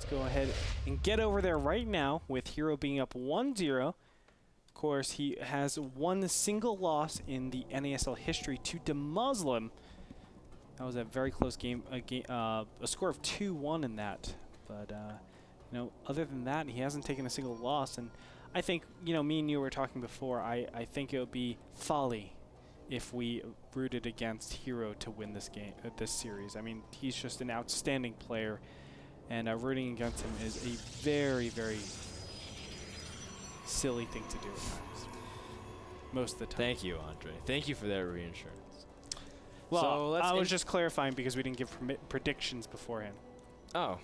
let's go ahead and get over there right now with HerO being up 1-0. Of course, he has one single loss in the NASL history to Muslim. That was a very close game, a score of 2-1 in that. But, you know, other than that, he hasn't taken a single loss. And I think, you know, me and you were talking before, I think it would be folly if we rooted against HerO to win this game, this series. I mean, he's just an outstanding player, and rooting against him is a very, very silly thing to do at times. Most of the time. Thank you, Andre. Thank you for that reassurance. Well, so I was just clarifying because we didn't give predictions beforehand. Oh,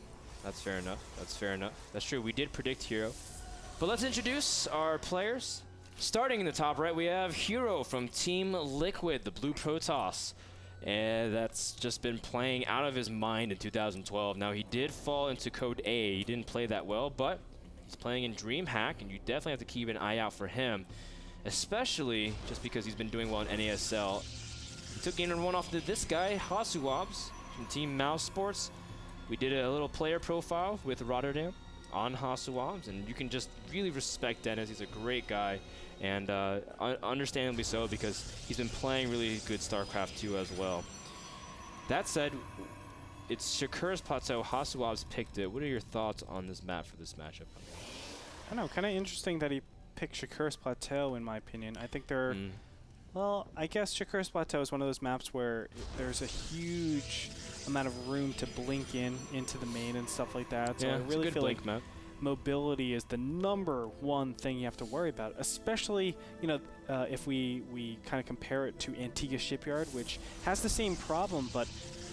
that's fair enough. That's fair enough. That's true. We did predict HerO. But let's introduce our players. Starting in the top right, we have HerO from Team Liquid, the Blue Protoss. And that's just been playing out of his mind in 2012. Now, he did fall into Code A. He didn't play that well, but he's playing in DreamHack, and you definitely have to keep an eye out for him, especially just because he's been doing well in NASL. He took game one off to this guy, Hasuobs, from Team Mouse Sports. We did a little player profile with Rotterdam on Hasuobs, and you can just really respect Dennis. He's a great guy, and understandably so, because he's been playing really good StarCraft 2 as well. That said, it's Shakur's Plateau. Hasuobs picked it. What are your thoughts on this map for this matchup? I don't know, kind of interesting that he picked Shakur's Plateau, in my opinion. I think they're... Well, I guess Shakur's Plateau is one of those maps where there's a huge amount of room to blink into the main and stuff like that. So yeah, I really feel like map. Mobility is the #1 thing you have to worry about, especially, you know, if we kind of compare it to Antigua Shipyard, which has the same problem, but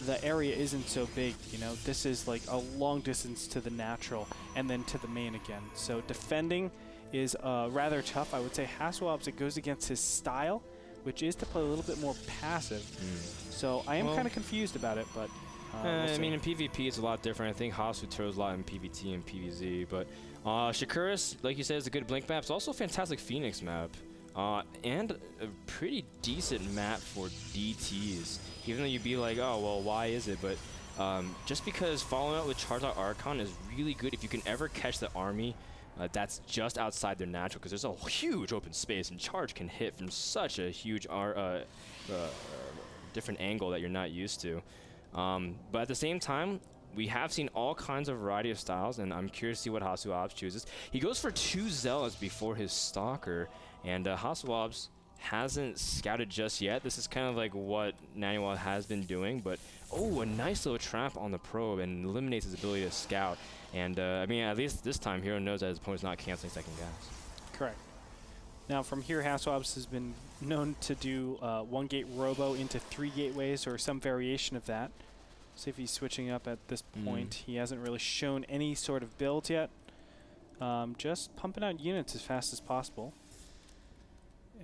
the area isn't so big. You know, this is like a long distance to the natural and then to the main again. So defending is rather tough. I would say Hasuobs, it goes against his style, which is to play a little bit more passive. So I am kind of confused about it, but we'll I mean, in PvP it's a lot different. I think Hasu throws a lot in PvT and PvZ, but Shakuris, like you said, is a good blink map. It's also a fantastic Phoenix map, and a pretty decent map for DTs. Even though you'd be like, oh, well, why is it? But just because following up with Charizard Archon is really good if you can ever catch the army that's just outside their natural, because there's a huge open space, and Charge can hit from such a huge different angle that you're not used to. But at the same time, we have seen all kinds of variety of styles, and I'm curious to see what Hasuobs chooses. He goes for 2 Zealots before his Stalker, and Hasuobs hasn't scouted just yet. This is kind of like what Newerth has been doing, but oh, a nice little trap on the probe and eliminates his ability to scout. And I mean, at least this time, HerO knows that his opponent's not canceling second gas. Correct. Now, from here, Hasuobs has been known to do 1-gate robo into 3 gateways or some variation of that. See if he's switching up at this point. He hasn't really shown any sort of build yet. Just pumping out units as fast as possible.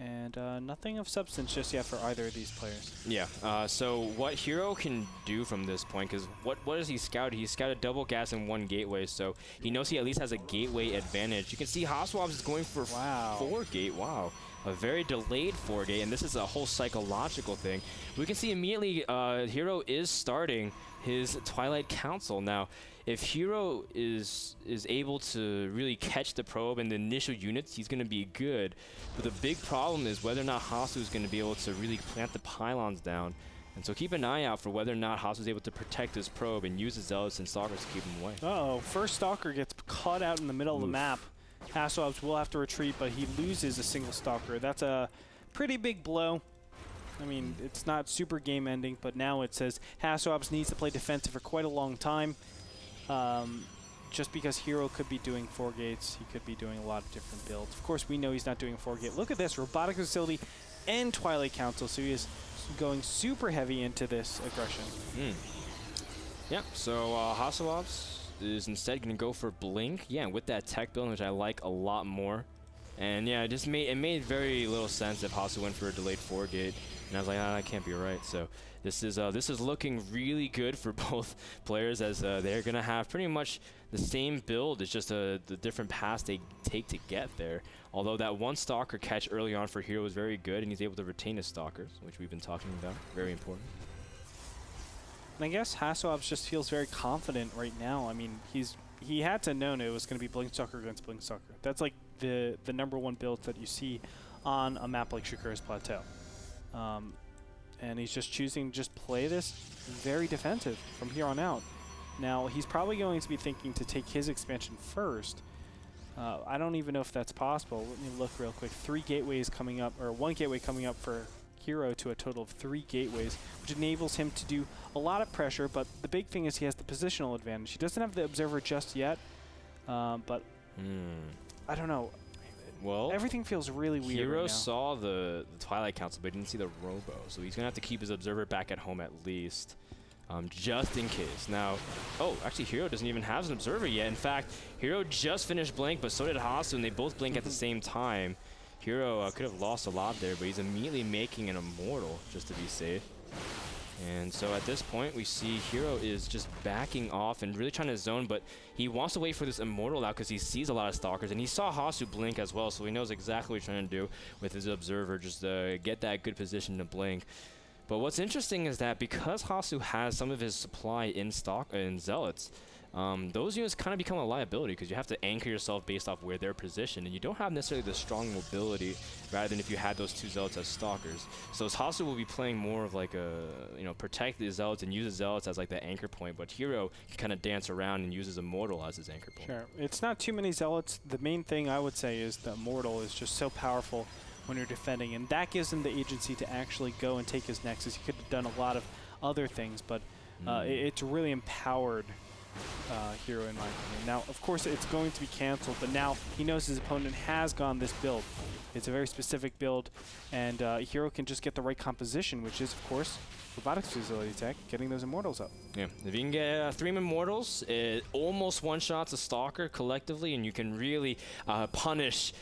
And nothing of substance just yet for either of these players. Yeah, so what HerO can do from this point, because what does he scout? He scouted double gas and 1 gateway, so he knows he at least has a gateway advantage. You can see Hasuobs is going for 4-gate. Wow. A very delayed 4-gate, and this is a whole psychological thing. We can see immediately HerO is starting his Twilight Council. Now, if HerO is able to really catch the probe and the initial units, he's going to be good. But the big problem is whether or not Hasu is going to be able to really plant the pylons down. And so keep an eye out for whether or not Hasu is able to protect his probe and use his Zealots and Stalkers to keep him away. Uh-oh, first Stalker gets caught out in the middle of the map. Hasuobs will have to retreat, but he loses a single Stalker. That's a pretty big blow. I mean, it's not super game-ending, but now it says Hasuobs needs to play defensive for quite a long time. Just because HerO could be doing 4 gates, he could be doing a lot of different builds. Of course, we know he's not doing 4-gate. Look at this, Robotics Facility and Twilight Council, so he is going super heavy into this aggression. Yeah, so Hasuobs is instead going to go for Blink. Yeah, with that tech build, which I like a lot more. And yeah, it made very little sense if Hasu went for a delayed 4-gate. And I was like, that can't be right. So this is looking really good for both players, as they're going to have pretty much the same build. It's just the different paths they take to get there. Although that 1 Stalker catch early on for HerO was very good, and he's able to retain his Stalkers, which we've been talking about. Very important. And I guess Hasuobs just feels very confident right now. I mean, he's he had to know it was going to be Blinkstalker against Blinkstalker. That's like the #1 build that you see on a map like Shakura's Plateau. And he's just choosing to just play this very defensive from here on out. Now, he's probably going to be thinking to take his expansion first. I don't even know if that's possible. Let me look real quick. 3 gateways coming up, or 1 gateway coming up for HerO to a total of 3 gateways, which enables him to do a lot of pressure, but the big thing is he has the positional advantage. He doesn't have the Observer just yet, but I don't know. Well, everything feels really weird right now. HerO saw the Twilight Council, but didn't see the Robo, so he's going to have to keep his Observer back at home at least, just in case. Now, oh, actually, HerO doesn't even have an Observer yet. In fact, HerO just finished Blink, but so did Hasu, and they both blink at the same time. HerO could have lost a lot there, but he's immediately making an Immortal just to be safe. And so at this point, we see HerO is just backing off and really trying to zone, but he wants to wait for this Immortal out because he sees a lot of Stalkers, and he saw Hasu blink as well, so he knows exactly what he's trying to do with his Observer, just get that good position to blink. But what's interesting is that because Hasu has some of his supply in stock in Zealots, those units kind of become a liability because you have to anchor yourself based off where they're positioned, and you don't have necessarily the strong mobility rather than if you had those 2 Zealots as stalkers. So Hasu will be playing more of like a, protect the Zealots and use the Zealots as like the anchor point, but HerO can kind of dance around and uses Immortal as his anchor point. Sure. It's not too many Zealots. The main thing I would say is the Immortal is just so powerful when you're defending, and that gives him the agency to actually go and take his Nexus. He could have done a lot of other things, but it's really empowered HerO in my opinion. Now, of course, it's going to be canceled, but now he knows his opponent has gone this build. It's a very specific build, and HerO can just get the right composition, which is, of course, Robotics Facility Tech, getting those Immortals up. Yeah, if you can get 3 Immortals, it almost one-shots a Stalker collectively, and you can really punish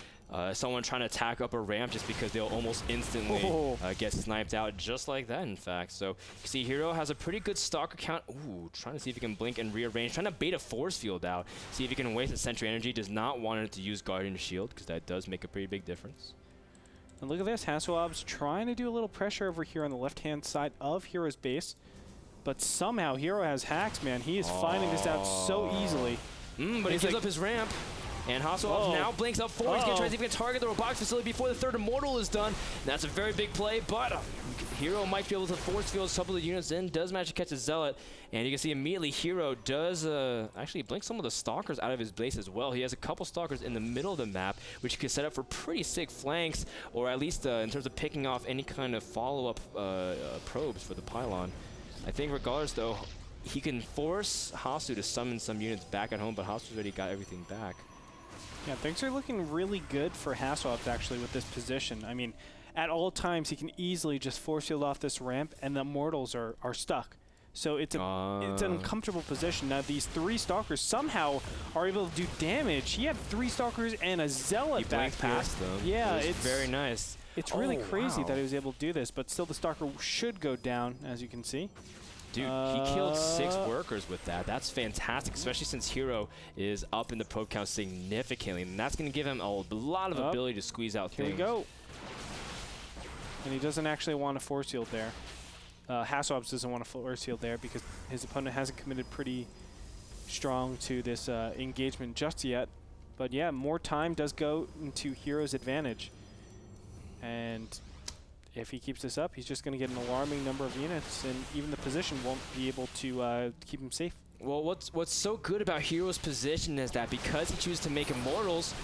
someone trying to attack up a ramp just because they'll almost instantly get sniped out just like that, in fact. So you see HerO has a pretty good Stalker count. Ooh, trying to see if he can blink and rearrange. Trying to bait a Force Field out. See if he can waste a Sentry Energy. Does not want it to use Guardian Shield because that does make a pretty big difference. And look at this. Hasuobs trying to do a little pressure over here on the left-hand side of HerO's base. But somehow HerO has hacks, man. He is finding this out so easily. But he gives up his ramp. And Hasuobs now blinks up forward. He's going to try to see if he can target the Robotics Facility before the 3rd Immortal is done. That's a very big play, but HerO might be able to force field a couple of units in. Does manage to catch a Zealot. And you can see immediately HerO does actually blink some of the Stalkers out of his base as well. He has a couple Stalkers in the middle of the map, which he can set up for pretty sick flanks, or at least in terms of picking off any kind of follow-up probes for the pylon. I think regardless, though, he can force Hasu to summon some units back at home, but Hasu's already got everything back. Yeah, things are looking really good for Hasuobs actually with this position. I mean, at all times he can easily just force field off this ramp, and the Immortals are stuck. So it's an uncomfortable position. Now these 3 Stalkers somehow are able to do damage. He had 3 Stalkers and a Zealot back past them. Yeah, it's very nice. It's really crazy that he was able to do this, but still the Stalker should go down, as you can see. Dude, he killed 6 workers with that. That's fantastic, especially since HerO is up in the probe count significantly. And that's going to give him a lot of ability to squeeze out things. Here we go. And he doesn't actually want a force field there. Hasuobs doesn't want a force field there because his opponent hasn't committed pretty strong to this engagement just yet. But yeah, more time does go into HerO's advantage. And if he keeps this up, he's just going to get an alarming number of units, and even the position won't be able to keep him safe. Well, what's so good about HerO's position is that because he chooses to make Immortals,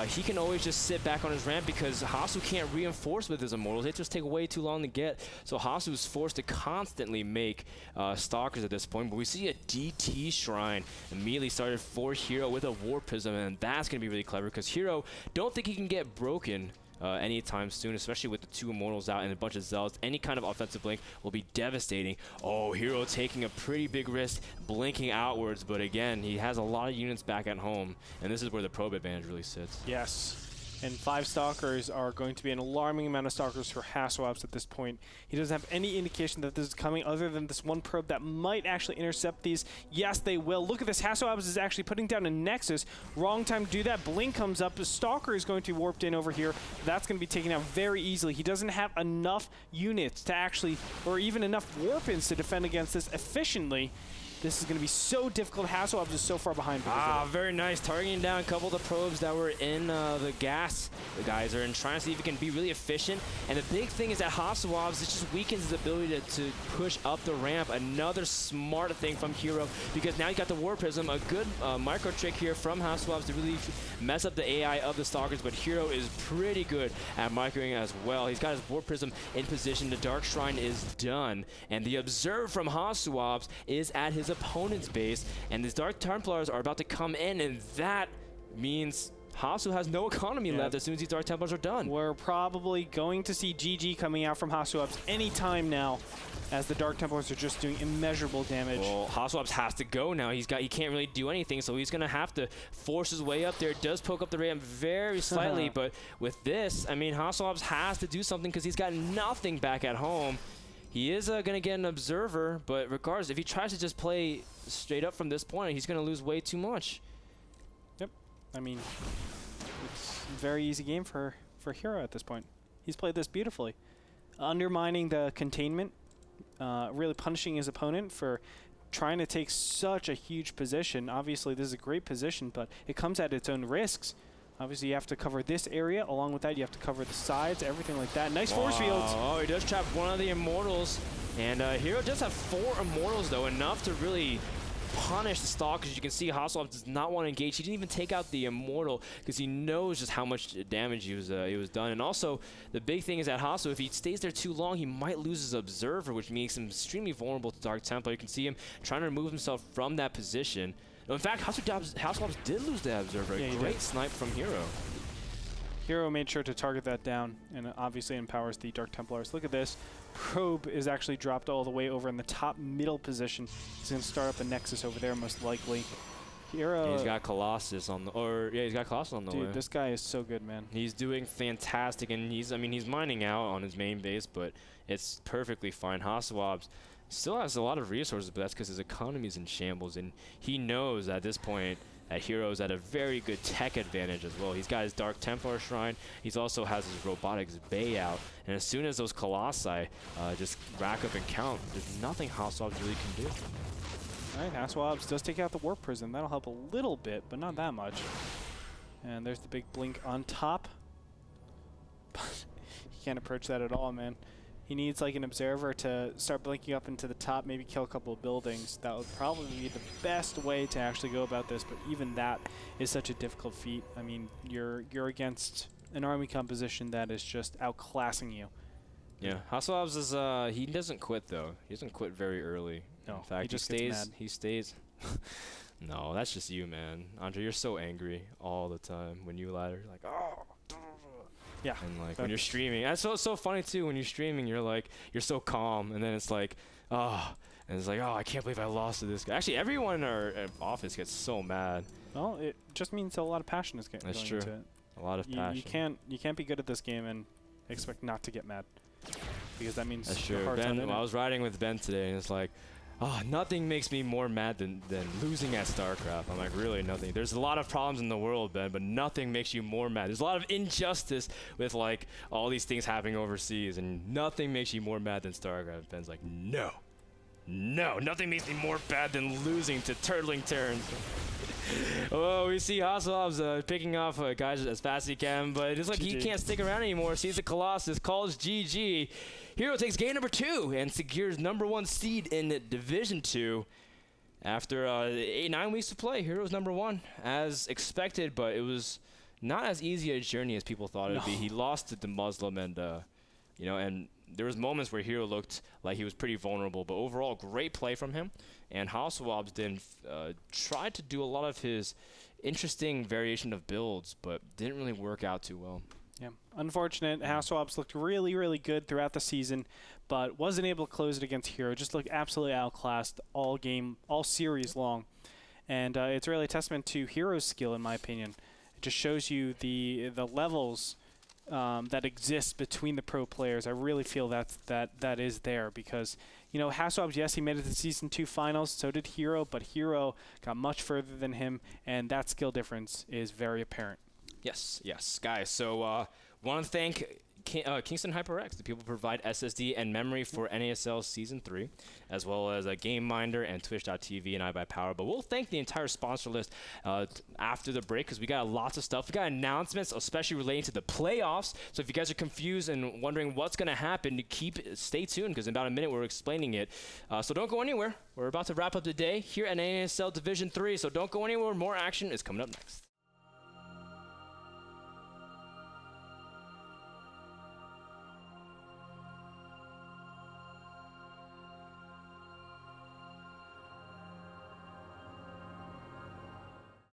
he can always just sit back on his ramp because Hasu can't reinforce with his Immortals. They just take way too long to get. So Hasu's forced to constantly make Stalkers at this point. But we see a DT Shrine immediately started for HerO with a War Prism, and that's going to be really clever because HerO don't think he can get broken anytime soon, especially with the 2 Immortals out and a bunch of Zealots. Any kind of offensive blink will be devastating. Oh, HerO taking a pretty big risk, blinking outwards, but again, he has a lot of units back at home, and this is where the probe advantage really sits. Yes. And 5 Stalkers are going to be an alarming amount of Stalkers for Hasuobs at this point. He doesn't have any indication that this is coming other than this 1 probe that might actually intercept these. Yes, they will. Look at this. Hasuobs is actually putting down a Nexus. Wrong time to do that. Blink comes up. The Stalker is going to be warped in over here. That's going to be taken out very easily. He doesn't have enough units to actually, or even enough warp-ins to defend against this efficiently. This is going to be so difficult. Hasuobs is so far behind. Very nice. Targeting down a couple of the probes that were in the gas. The guys are trying to see if he can be really efficient. And the big thing is that Hasuobs, it just weakens his ability to push up the ramp. Another smart thing from HerO, because now you got the War Prism, a good micro trick here from Hasuobs to really mess up the AI of the Stalkers. But HerO is pretty good at microing as well. He's got his War Prism in position. The Dark Shrine is done. And the Observe from Hasuobs is at his opponent's base, and these Dark Templars are about to come in, and that means Hasu has no economy left as soon as these Dark Templars are done. We're probably going to see GG coming out from Hasuobs anytime now, as the Dark Templars are just doing immeasurable damage. Well, Hasuobs has to go now. He can't really do anything, so he's gonna have to force his way up there. It does poke up the ramp very slightly, but with this, I mean, Hasuobs has to do something because he's got nothing back at home. He is going to get an Observer, but regardless, if he tries to just play straight up from this point, he's going to lose way too much. Yep. I mean, it's a very easy game for HerO at this point. He's played this beautifully. Undermining the containment, really punishing his opponent for trying to take such a huge position. Obviously, this is a great position, but it comes at its own risks. Obviously, you have to cover this area. Along with that, you have to cover the sides, everything like that. Nice force fields. Oh, he does trap one of the Immortals. And HerO does have 4 Immortals, though, enough to really punish the Stalkers. As you can see, Hasuobs does not want to engage. He didn't even take out the Immortal because he knows just how much damage he was done. And also, the big thing is that Hasu, if he stays there too long, he might lose his Observer, which makes him extremely vulnerable to Dark Templar. You can see him trying to remove himself from that position. In fact, Hasuobs did lose the Observer. Yeah, Great snipe from HerO. HerO made sure to target that down, and it obviously empowers the Dark Templars. Look at this. Probe is actually dropped all the way over in the top middle position. He's going to start up a Nexus over there, most likely. HerO. Yeah, he's got Colossus on the, he's got Colossus on the way. Dude, this guy is so good, man. He's doing fantastic, and he's mining out on his main base, but it's perfectly fine. Hasuobs still has a lot of resources, but that's because his economy is in shambles, and he knows at this point that HerO's at a very good tech advantage as well. He's got his Dark Templar Shrine. He also has his Robotics Bay out, and as soon as those Colossi just rack up and count, there's nothing Hasuobs really can do. All right, Hasuobs does take out the Warp Prism. That'll help a little bit, but not that much. And there's the big blink on top. He can't approach that at all, man. He needs like an Observer to start blinking up into the top, maybe kill a couple of buildings. That would probably be the best way to actually go about this, but even that is such a difficult feat. I mean, you're against an army composition that is just outclassing you. Yeah, Hasuobs is he doesn't quit though. He doesn't quit very early. No, in fact, he just gets mad. He stays. No, that's just you, man. Andre, you're so angry all the time when you ladder. Like, oh. Yeah. And like when you're streaming, and so it's so funny too. When you're streaming, you're so calm, and then it's like, oh, and it's like, oh, I can't believe I lost to this guy. Actually, everyone in our office gets so mad. Well, it just means a lot of passion is going into it. A lot of passion. You can't be good at this game and expect not to get mad, because that means that's true. Ben, I was riding with Ben today, and it's like, oh, nothing makes me more mad than losing at StarCraft. I'm like, really, nothing. There's a lot of problems in the world, Ben, but nothing makes you more mad. There's a lot of injustice with, like, all these things happening overseas, and nothing makes you more mad than StarCraft. Ben's like, no. No, nothing makes me more bad than losing to Turtling Terrans. Oh, we see Hasuobs picking off guys as fast as he can, but it's like he can't stick around anymore. Sees the Colossus, calls GG. HerO takes game number 2 and secures #1 seed in Division 2. After 9 weeks to play, HerO's #1 as expected, but it was not as easy a journey as people thought it would be. He lost to the Muslim, and and there was moments where HerO looked like he was pretty vulnerable, but overall, great play from him. And Hasuobs then tried to do a lot of his interesting variation of builds, but didn't really work out too well. Yeah, unfortunate. Hasuobs looked really, really good throughout the season, but wasn't able to close it against HerO. Just looked absolutely outclassed all series long. And it's really a testament to HerO's skill, in my opinion. It just shows you the levels that exist between the pro players. I really feel that is there because, Hasuobs, yes, he made it to Season 2 finals, so did HerO, but HerO got much further than him, and that skill difference is very apparent. Yes, guys. So want to thank Kingston HyperX, the people who provide SSD and memory for NASL Season 3, as well as Game Minder and Twitch.tv and iBuyPower. But we'll thank the entire sponsor list after the break, because we got lots of stuff. We got announcements, especially relating to the playoffs. So if you guys are confused and wondering what's going to happen, stay tuned, because in about a minute we're explaining it. So don't go anywhere. We're about to wrap up the day here at NASL Division 3, so don't go anywhere. More action is coming up next.